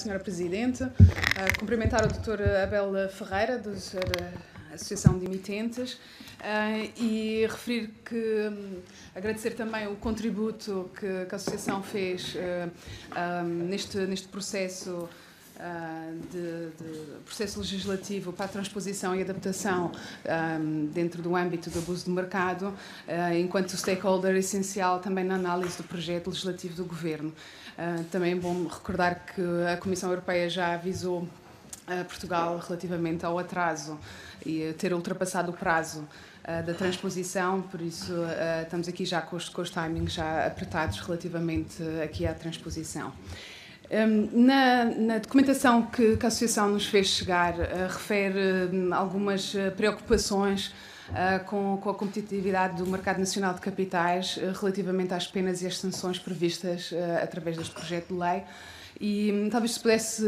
Sra. Presidente. Cumprimentar o Dr. Abel Ferreira, da Associação de Emitentes, e referir que agradecer também o contributo que a Associação fez neste processo de processo legislativo para a transposição e adaptação dentro do âmbito do abuso do mercado, enquanto stakeholder essencial também na análise do projeto legislativo do Governo. Também é bom recordar que a Comissão Europeia já avisou a Portugal relativamente ao atraso e ter ultrapassado o prazo da transposição, por isso estamos aqui já com os timings já apertados relativamente aqui à transposição. Na documentação que a Associação nos fez chegar, refere algumas preocupações com a competitividade do mercado nacional de capitais relativamente às penas e às sanções previstas através deste projeto de lei, e talvez se pudesse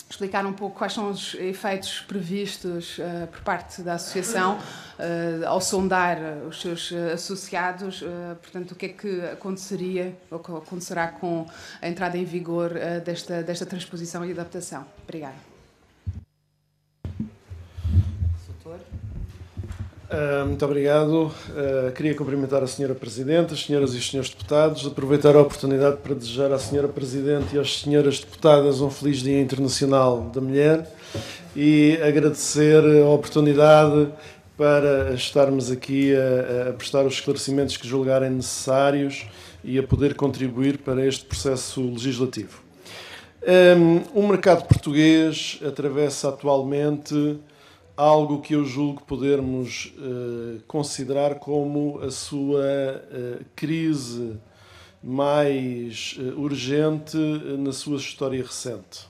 explicar um pouco quais são os efeitos previstos por parte da Associação ao sondar os seus associados, portanto, o que é que aconteceria ou que acontecerá com a entrada em vigor desta transposição e adaptação. Obrigada. Doutor. Muito obrigado. Queria cumprimentar a Sra. Presidente, as senhoras e os senhores deputados, aproveitar a oportunidade para desejar à Sra. Presidente e às senhoras deputadas um feliz Dia Internacional da Mulher e agradecer a oportunidade para estarmos aqui a prestar os esclarecimentos que julgarem necessários e a poder contribuir para este processo legislativo. O mercado português atravessa atualmente algo que eu julgo podermos considerar como a sua crise mais urgente na sua história recente.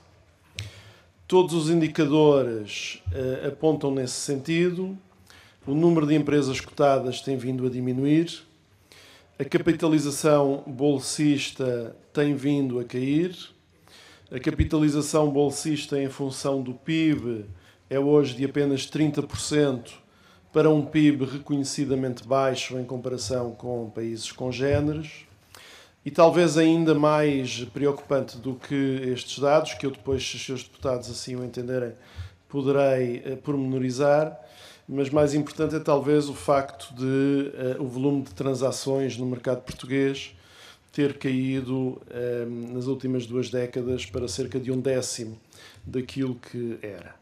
Todos os indicadores apontam nesse sentido. O número de empresas cotadas tem vindo a diminuir. A capitalização bolsista tem vindo a cair. A capitalização bolsista em função do PIB é hoje de apenas 30% para um PIB reconhecidamente baixo em comparação com países congêneres. E talvez ainda mais preocupante do que estes dados, que eu depois, se os seus deputados assim o entenderem, poderei pormenorizar, mas mais importante é talvez o facto de o volume de transações no mercado português ter caído nas últimas 2 décadas para cerca de 1/10 daquilo que era.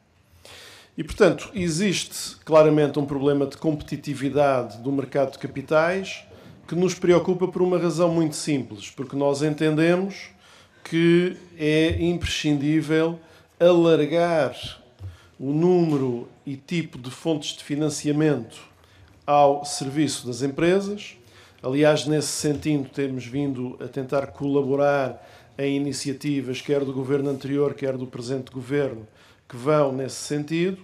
E, portanto, existe claramente um problema de competitividade do mercado de capitais que nos preocupa por uma razão muito simples, porque nós entendemos que é imprescindível alargar o número e tipo de fontes de financiamento ao serviço das empresas. Aliás, nesse sentido, temos vindo a tentar colaborar em iniciativas, quer do governo anterior, quer do presente governo, que vão nesse sentido,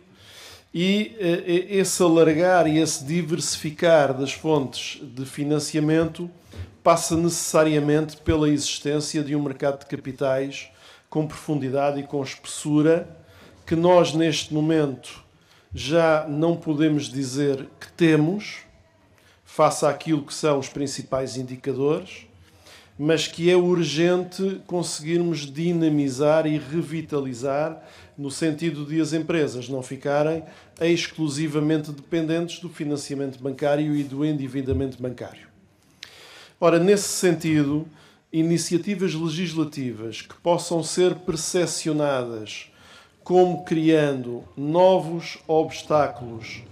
e esse alargar e esse diversificar das fontes de financiamento passa necessariamente pela existência de um mercado de capitais com profundidade e com espessura, que nós neste momento já não podemos dizer que temos, face àquilo que são os principais indicadores, mas que é urgente conseguirmos dinamizar e revitalizar no sentido de as empresas não ficarem exclusivamente dependentes do financiamento bancário e do endividamento bancário. Ora, nesse sentido, iniciativas legislativas que possam ser percepcionadas como criando novos obstáculos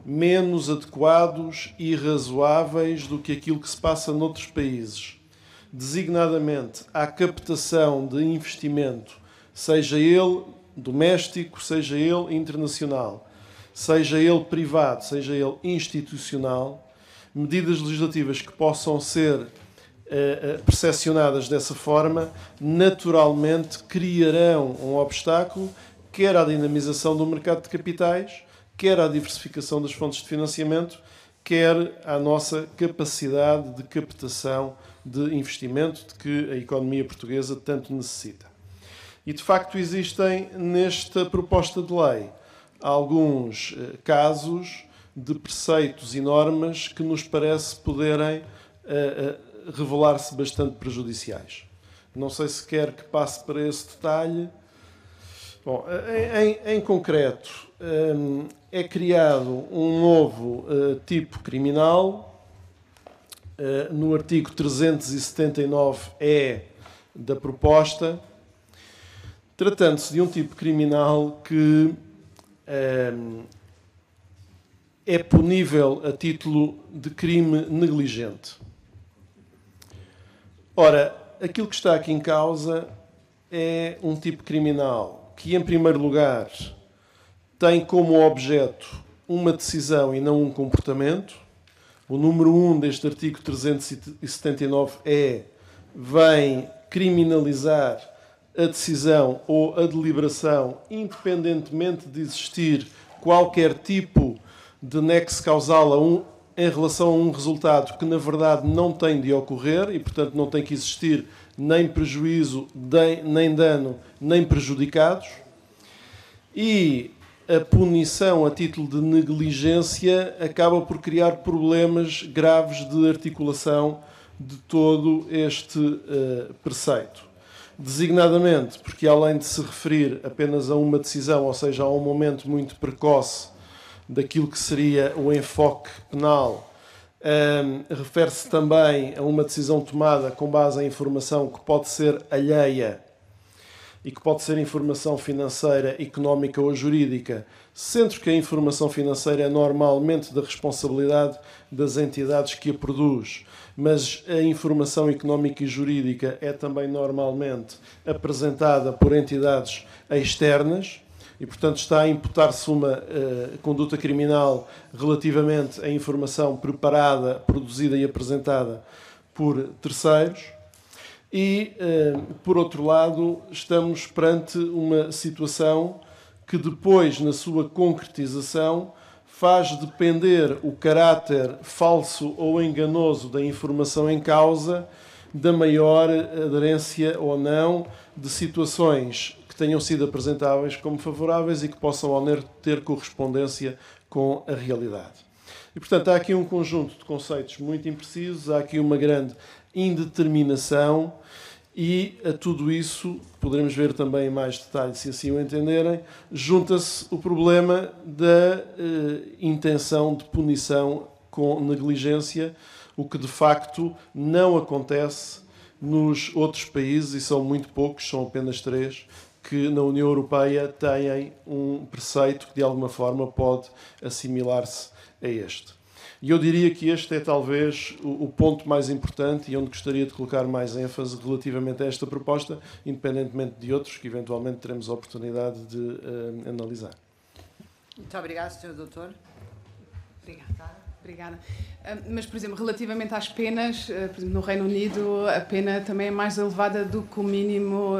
menos adequados e razoáveis do que aquilo que se passa noutros países, designadamente à captação de investimento, seja ele doméstico, seja ele internacional, seja ele privado, seja ele institucional, medidas legislativas que possam ser percepcionadas dessa forma, naturalmente criarão um obstáculo, quer à dinamização do mercado de capitais, quer à diversificação das fontes de financiamento, quer à nossa capacidade de captação de investimento de que a economia portuguesa tanto necessita. E, de facto, existem nesta proposta de lei alguns casos de preceitos e normas que nos parece poderem revelar-se bastante prejudiciais. Não sei se quer que passe para esse detalhe. Bom, em concreto, é criado um novo tipo criminal no artigo 379-E da proposta, tratando-se de um tipo criminal que é punível a título de crime negligente. Ora, aquilo que está aqui em causa é um tipo criminal que, em primeiro lugar, tem como objeto uma decisão e não um comportamento. O número 1 deste artigo 379-E vem criminalizar a decisão ou a deliberação, independentemente de existir qualquer tipo de nexo causal em relação a um resultado que, na verdade, não tem de ocorrer e, portanto, não tem que existir nem prejuízo, nem dano, nem prejudicados. E a punição a título de negligência acaba por criar problemas graves de articulação de todo este preceito. Designadamente, porque além de se referir apenas a uma decisão, ou seja, a um momento muito precoce daquilo que seria o enfoque penal, refere-se também a uma decisão tomada com base em informação que pode ser alheia e que pode ser informação financeira, económica ou jurídica, sendo que a informação financeira é normalmente da responsabilidade das entidades que a produz, mas a informação económica e jurídica é também normalmente apresentada por entidades externas e, portanto, está a imputar-se uma conduta criminal relativamente à informação preparada, produzida e apresentada por terceiros. E, por outro lado, estamos perante uma situação que depois, na sua concretização, faz depender o caráter falso ou enganoso da informação em causa da maior aderência ou não de situações que tenham sido apresentáveis como favoráveis e que possam ou não ter correspondência com a realidade. E, portanto, há aqui um conjunto de conceitos muito imprecisos, há aqui uma grande indeterminação e a tudo isso, poderemos ver também em mais detalhe, se assim o entenderem, junta-se o problema da intenção de punição com negligência, o que de facto não acontece nos outros países, e são muito poucos, são apenas 3, que na União Europeia têm um preceito que de alguma forma pode assimilar-se a este. E eu diria que este é talvez o ponto mais importante e onde gostaria de colocar mais ênfase relativamente a esta proposta, independentemente de outros que eventualmente teremos a oportunidade de analisar. Muito obrigado, Sr. Doutor. Obrigada. Mas, por exemplo, relativamente às penas, por exemplo, no Reino Unido a pena também é mais elevada do que o mínimo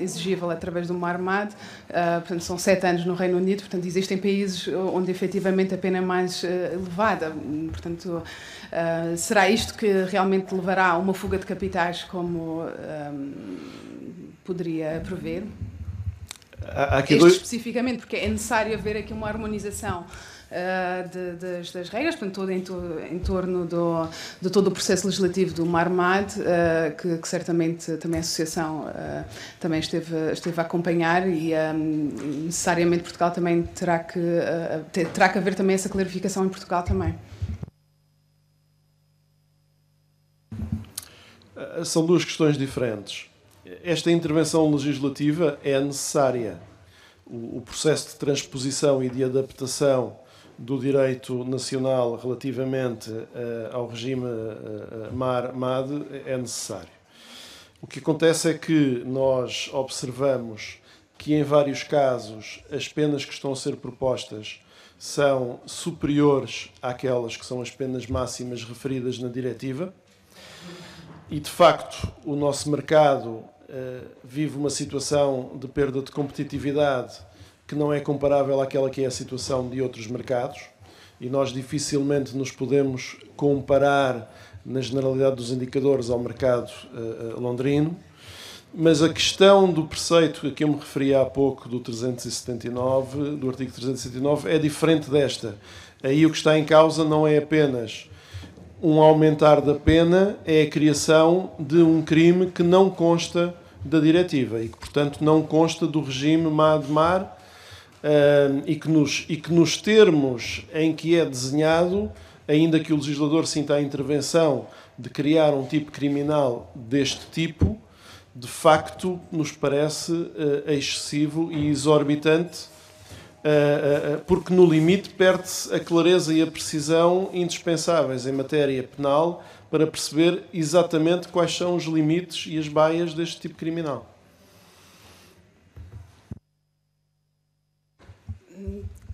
exigível através do Marmad. Portanto, são 7 anos no Reino Unido, portanto, existem países onde efetivamente a pena é mais elevada. Portanto, será isto que realmente levará a uma fuga de capitais como poderia prever? Especificamente, porque é necessário haver aqui uma harmonização das regras, portanto, todo em torno de todo o processo legislativo do Marmad, que certamente também a Associação também esteve a acompanhar e necessariamente Portugal também terá que haver também essa clarificação em Portugal também. São duas questões diferentes. Esta intervenção legislativa é necessária. O processo de transposição e de adaptação do direito nacional relativamente ao regime Marmad é necessário. O que acontece é que nós observamos que, em vários casos, as penas que estão a ser propostas são superiores àquelas que são as penas máximas referidas na diretiva e, de facto, o nosso mercado vive uma situação de perda de competitividade que não é comparável àquela que é a situação de outros mercados e nós dificilmente nos podemos comparar na generalidade dos indicadores ao mercado londrino, mas a questão do preceito a que eu me referi há pouco do 379, do artigo 379, é diferente desta. Aí o que está em causa não é apenas um aumentar da pena é a criação de um crime que não consta da diretiva e que, portanto, não consta do regime mar-de-mar e que nos termos em que é desenhado, ainda que o legislador sinta a intervenção de criar um tipo criminal deste tipo, de facto nos parece excessivo e exorbitante, porque no limite perde-se a clareza e a precisão indispensáveis em matéria penal para perceber exatamente quais são os limites e as baias deste tipo criminal.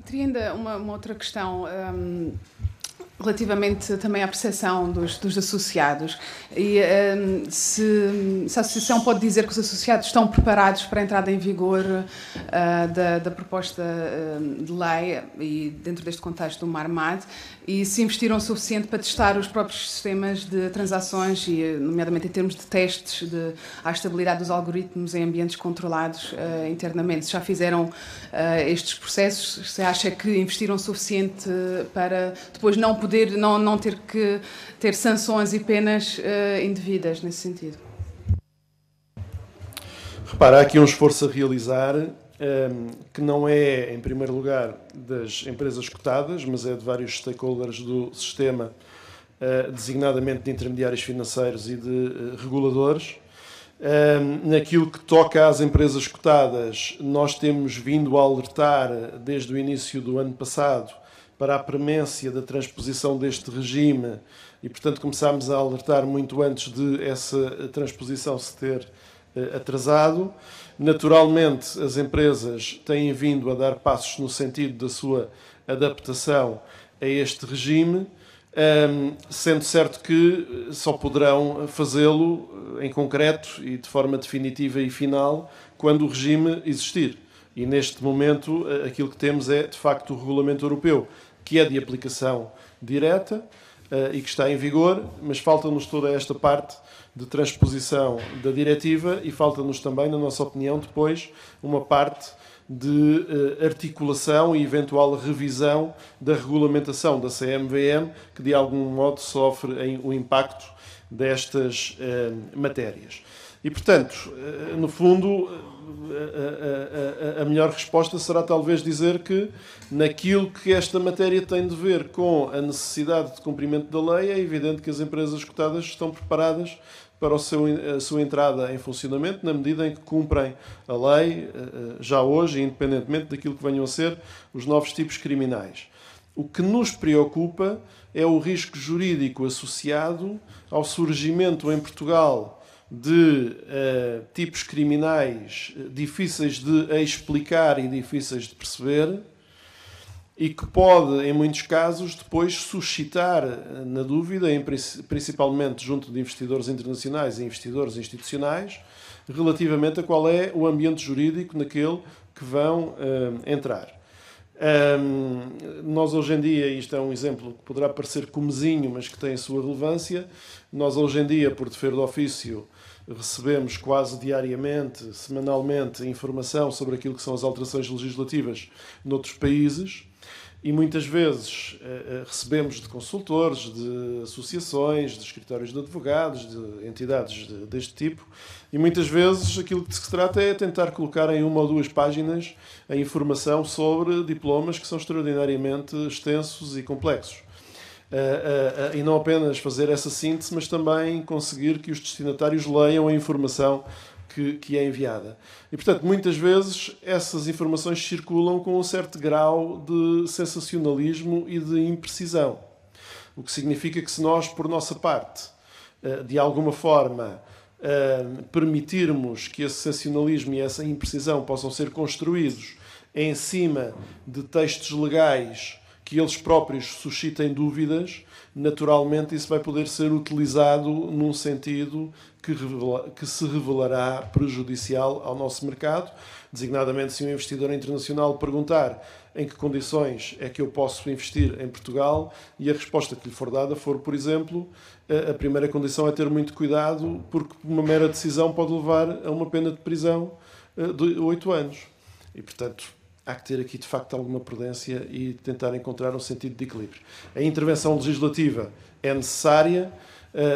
Teria ainda uma outra questão relativamente também à percepção dos associados. E se a Associação pode dizer que os associados estão preparados para a entrada em vigor da proposta de lei e dentro deste contexto do MARMAD, e se investiram o suficiente para testar os próprios sistemas de transações, e nomeadamente em termos de testes à estabilidade dos algoritmos em ambientes controlados internamente. Se já fizeram estes processos, se acha que investiram o suficiente para depois não ter que ter sanções e penas indevidas nesse sentido? Repara, há aqui um esforço a realizar que não é, em primeiro lugar, das empresas cotadas, mas é de vários stakeholders do sistema, designadamente de intermediários financeiros e de reguladores. Naquilo que toca às empresas cotadas, nós temos vindo a alertar desde o início do ano passado para a premência da transposição deste regime e, portanto, começámos a alertar muito antes de essa transposição se ter atrasado. Naturalmente, as empresas têm vindo a dar passos no sentido da sua adaptação a este regime, sendo certo que só poderão fazê-lo em concreto e de forma definitiva e final quando o regime existir. E neste momento aquilo que temos é, de facto, o Regulamento Europeu, que é de aplicação direta e que está em vigor, mas falta-nos toda esta parte de transposição da diretiva e falta-nos também, na nossa opinião, depois uma parte de articulação e eventual revisão da regulamentação da CMVM, que de algum modo sofre o impacto destas matérias. E, portanto, no fundo, a melhor resposta será talvez dizer que, naquilo que esta matéria tem de ver com a necessidade de cumprimento da lei, é evidente que as empresas cotadas estão preparadas para a sua entrada em funcionamento, na medida em que cumprem a lei já hoje, independentemente daquilo que venham a ser os novos tipos criminais. O que nos preocupa é o risco jurídico associado ao surgimento em Portugal de tipos criminais difíceis de explicar e difíceis de perceber e que pode, em muitos casos, depois suscitar na dúvida, principalmente junto de investidores internacionais e investidores institucionais, relativamente a qual é o ambiente jurídico naquele que vão entrar. Nós hoje em dia, isto é um exemplo que poderá parecer comezinho, mas que tem a sua relevância, nós hoje em dia, por dever de ofício, recebemos quase diariamente, semanalmente, informação sobre aquilo que são as alterações legislativas noutros países e muitas vezes recebemos de consultores, de associações, de escritórios de advogados, de entidades deste tipo e muitas vezes aquilo que se trata é tentar colocar em 1 ou 2 páginas a informação sobre diplomas que são extraordinariamente extensos e complexos. E não apenas fazer essa síntese, mas também conseguir que os destinatários leiam a informação que é enviada. E, portanto, muitas vezes essas informações circulam com um certo grau de sensacionalismo e de imprecisão. O que significa que se nós, por nossa parte, de alguma forma, permitirmos que esse sensacionalismo e essa imprecisão possam ser construídos em cima de textos legais que eles próprios suscitem dúvidas, naturalmente isso vai poder ser utilizado num sentido que se revelará prejudicial ao nosso mercado, designadamente se um investidor internacional perguntar em que condições é que eu posso investir em Portugal e a resposta que lhe for dada for, por exemplo, a primeira condição é ter muito cuidado porque uma mera decisão pode levar a uma pena de prisão de 8 anos. E, portanto, há que ter aqui, de facto, alguma prudência e tentar encontrar um sentido de equilíbrio. A intervenção legislativa é necessária,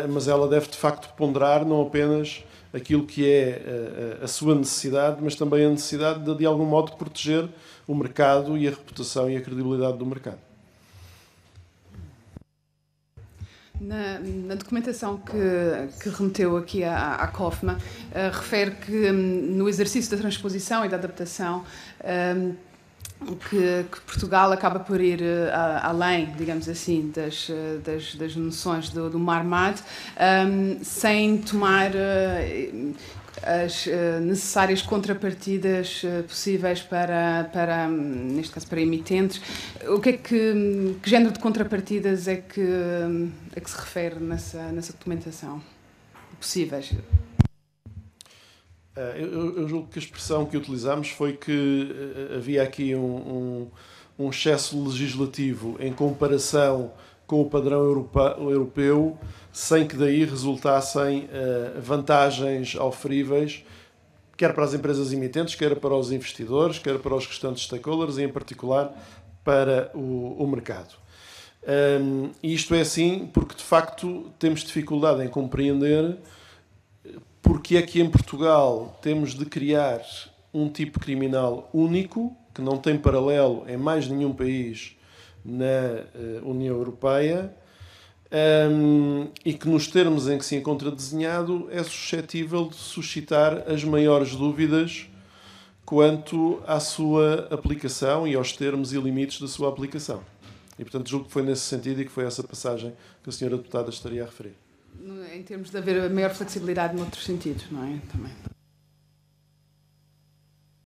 mas ela deve, de facto, ponderar não apenas aquilo que é a sua necessidade, mas também a necessidade de algum modo, proteger o mercado e a reputação e a credibilidade do mercado. Na documentação que remeteu aqui à COFMA, refere que no exercício da transposição e da adaptação que Portugal acaba por ir além, digamos assim, das noções do MARMAD, sem tomar as necessárias contrapartidas possíveis neste caso, para emitentes. O que género de contrapartidas é que se refere nessa documentação? Possíveis? Eu julgo que a expressão que utilizamos foi que havia aqui um excesso legislativo em comparação com o padrão europeu, sem que daí resultassem vantagens oferíveis, quer para as empresas emitentes, quer para os investidores, quer para os restantes stakeholders e, em particular, para o mercado. E isto é assim porque, de facto, temos dificuldade em compreender porque é que em Portugal temos de criar um tipo criminal único, que não tem paralelo em mais nenhum país na União Europeia, e que nos termos em que se encontra desenhado é suscetível de suscitar as maiores dúvidas quanto à sua aplicação e aos termos e limites da sua aplicação. E, portanto, julgo que foi nesse sentido e que foi essa passagem que a senhora deputada estaria a referir. Em termos de haver maior flexibilidade noutros sentidos, não é? Também.